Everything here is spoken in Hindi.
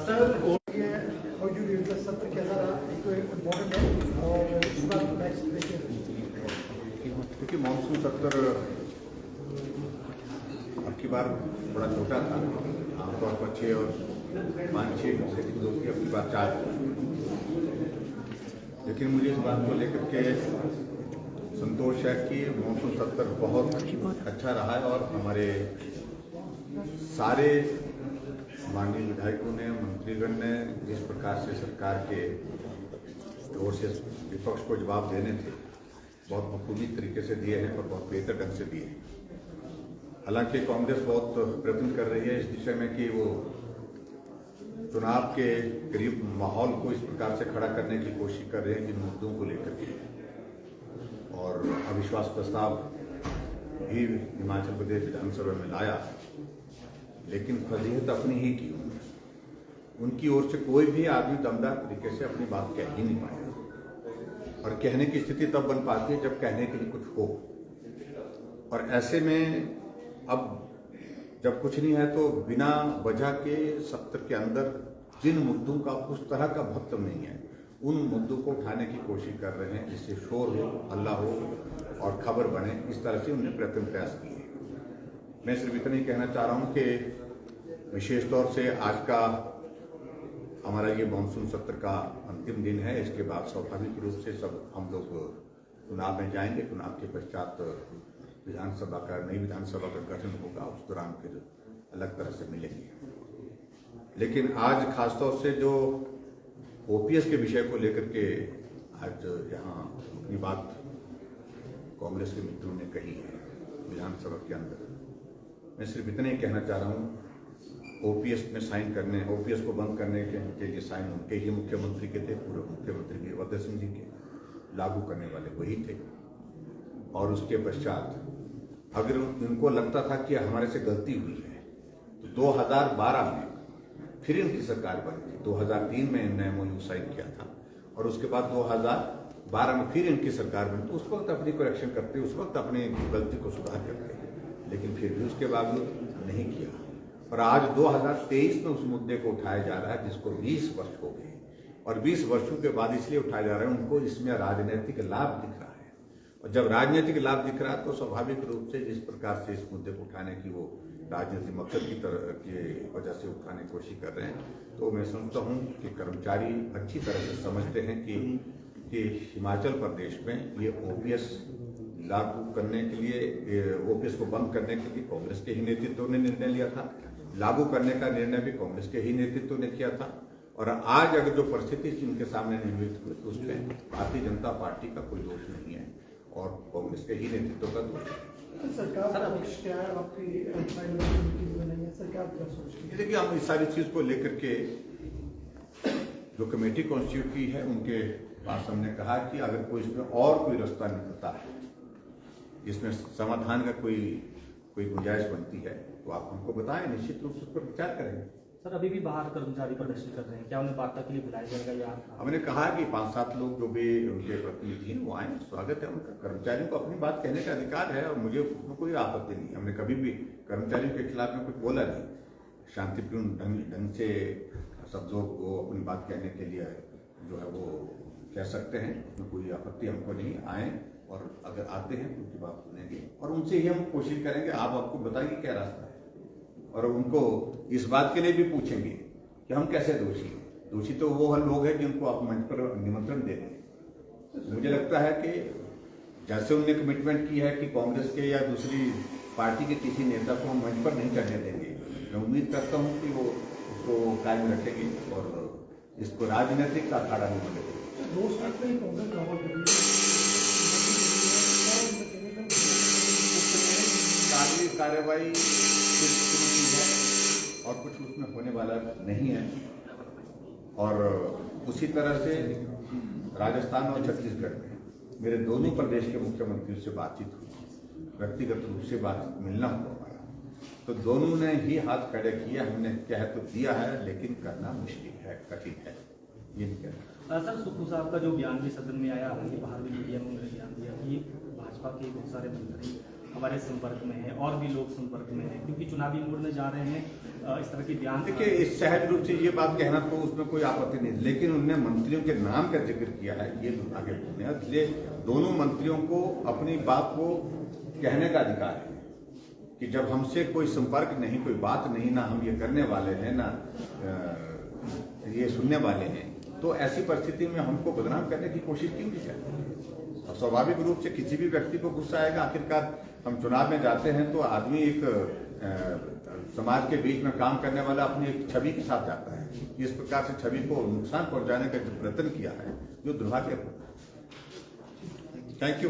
सर और जो सत्र कैसा रहा तो इम्पोर्टेंट है और इस बार नेक्स्ट देखिए क्योंकि मानसून सत्र अब की बार बड़ा छोटा था, आमतौर पर 6 और 5-6 लोग की अब की बार 4, लेकिन मुझे इस बात को लेकर के संतोष है कि मानसून सत्र बहुत अच्छा रहा है और हमारे सारे माननीय विधायकों ने, मंत्रीगण ने जिस प्रकार से सरकार के ओर से विपक्ष को जवाब देने थे बहुत बखूबी तरीके से दिए हैं और बहुत बेहतर ढंग से दिए हैं। हालांकि कांग्रेस बहुत प्रयत्न कर रही है इस दिशा में कि वो चुनाव के करीब माहौल को इस प्रकार से खड़ा करने की कोशिश कर रहे हैं जिन मुद्दों को लेकर के, और अविश्वास प्रस्ताव भी हिमाचल प्रदेश विधानसभा में लाया, लेकिन फजीहत अपनी ही की। उनकी ओर से कोई भी आदमी दमदार तरीके से अपनी बात कह ही नहीं पाया, और कहने की स्थिति तब बन पाती है जब कहने के लिए कुछ हो। और ऐसे में अब जब कुछ नहीं है तो बिना वजह के सत्र के अंदर जिन मुद्दों का उस तरह का महत्व नहीं है उन मुद्दों को उठाने की कोशिश कर रहे हैं, जिससे शोर हो, हल्ला हो और खबर बने। इस तरह से उन्हें प्रयास किए। मैं सिर्फ इतना ही कहना चाह रहा हूं कि विशेष तौर से आज का हमारा ये मानसून सत्र का अंतिम दिन है। इसके बाद स्वाभाविक रूप से सब हम लोग चुनाव में जाएंगे। चुनाव के पश्चात नई विधानसभा का गठन होगा, उस दौरान फिर अलग तरह से मिलेंगे। लेकिन आज खासतौर से जो ओपीएस के विषय को लेकर के आज यहाँ अपनी बात कांग्रेस के मित्रों ने कही है विधानसभा के अंदर, मैं सिर्फ इतना ही कहना चाह रहा हूँ, ओपीएस में साइन करने, ओपीएस को बंद करने के लिए साइन उनके ही मुख्यमंत्री के थे, पूर्व मुख्यमंत्री वीरभद्र सिंह जी के, लागू करने वाले वही थे। और उसके पश्चात अगर उनको लगता था कि हमारे से गलती हुई है तो 2012 में फिर इनकी सरकार बनी थी। 2003 में इन्होंने एमओयू साइन किया था और उसके बाद 2012 में फिर इनकी सरकार बनी, तो उस वक्त अपनी करेक्शन करते, उस वक्त अपनी गलती को सुधार करते, लेकिन फिर भी उसके बावजूद नहीं किया। और आज 2023 में उस मुद्दे को उठाया जा रहा है जिसको 20 वर्ष हो गए, और 20 वर्षों के बाद इसलिए उठाया जा रहा है उनको इसमें राजनीतिक लाभ दिख रहा है। और जब राजनीतिक लाभ दिख रहा है तो स्वाभाविक रूप से जिस प्रकार से इस मुद्दे को उठाने की वो राजनीतिक मकसद की वजह से उठाने की कोशिश कर रहे हैं, तो मैं समझता हूँ कि कर्मचारी अच्छी तरह से समझते हैं कि हिमाचल प्रदेश में ये ओपीएस लागू करने के लिए, ओपीएस को बंद करने के लिए कांग्रेस के ही नेतृत्व ने निर्णय लिया था, लागू करने का निर्णय भी कांग्रेस के ही नेतृत्व ने किया था। और आज अगर जो परिस्थिति इनके सामने निर्मित हुई तो उसमें भारतीय जनता पार्टी का कोई दोष नहीं है और कांग्रेस के ही नेतृत्व का दोष है। सरकार क्या है आपकी सरकार क्या सोचती है? देखिए, हम इस सारी चीज को लेकर के जो कमेटी कॉन्स्टिट्यूट की है उनके पास हमने कहा कि अगर कोई इसमें और कोई रास्ता निकलता है, इसमें समाधान का कोई गुंजाइश बनती है तो आप हमको बताएं, निश्चित रूप से उस पर विचार करेंगे। सर, अभी भी बाहर कर्मचारी प्रदर्शन कर रहे हैं, क्या उन्हें वार्ता के लिए बुलाया जाएगा या? हमने कहा कि 5-7 लोग जो भी उनके प्रतिनिधि हैं वो आए, स्वागत है उनका। कर्मचारियों को अपनी बात कहने का अधिकार है और मुझे उसमें कोई आपत्ति नहीं। हमने कभी भी कर्मचारियों के खिलाफ में कुछ बोला नहीं। शांतिपूर्ण ढंग से सब लोग वो अपनी बात कहने के लिए जो है वो कह सकते हैं, उसमें कोई आपत्ति हमको नहीं। आए और अगर आते हैं तो उनकी बात सुनेंगे और उनसे ही हम कोशिश करेंगे आप आपको बताइए क्या रास्ता है, और उनको इस बात के लिए भी पूछेंगे कि हम कैसे दोषी हैं। दोषी तो वो लोग हैं जिनको आप मंच पर निमंत्रण दे रहे हैं। मुझे लगता है कि जैसे उन्होंने कमिटमेंट की है कि कांग्रेस के या दूसरी पार्टी के किसी नेता को हम मंच पर नहीं करने देंगे, मैं उम्मीद करता हूं कि वो उसको कायम रखेंगे और इसको राजनीतिक का अखाड़ा नहीं बनेगा। कार्रवाई और कुछ उसमें होने वाला नहीं है। और उसी तरह से राजस्थान और छत्तीसगढ़ में मेरे दोनों प्रदेश के मुख्यमंत्रियों से बातचीत हुई, व्यक्तिगत रूप से मिलना हुआ हमारा, तो दोनों ने ही हाथ खड़े किए। हमने कह तो दिया है लेकिन करना मुश्किल है, कठिन है, ये नहीं कहना। सर, सुक्खू साहब का जो बयान भी सदन में आया, हालांकि बाहर भी मीडिया में उन्होंने बयान दिया कि भाजपा के बहुत सारे मंत्री हमारे संपर्क में है और भी लोग संपर्क में हैं, क्योंकि चुनावी मोड में जा रहे हैं, इस तरह की बयान। देखिए, इस सहज रूप से ये बात कहना तो उसमें कोई आपत्ति नहीं, लेकिन उनने मंत्रियों के नाम का जिक्र किया है, ये दुर्भाग्यपूर्ण है। इसलिए दोनों मंत्रियों को अपनी बात को कहने का अधिकार है कि जब हमसे कोई संपर्क नहीं, कोई बात नहीं, ना हम ये करने वाले हैं, ना ये सुनने वाले हैं, तो ऐसी परिस्थिति में हमको बदनाम करने की कोशिश क्यों की जाए? और स्वाभाविक रूप से किसी भी व्यक्ति को गुस्सा आएगा। आखिरकार हम चुनाव में जाते हैं तो आदमी एक समाज के बीच में काम करने वाला अपनी एक छवि के साथ जाता है। इस प्रकार से छवि को नुकसान पहुंचाने का जो प्रयत्न किया है, जो दुर्भाग्यपूर्ण है। Thank you.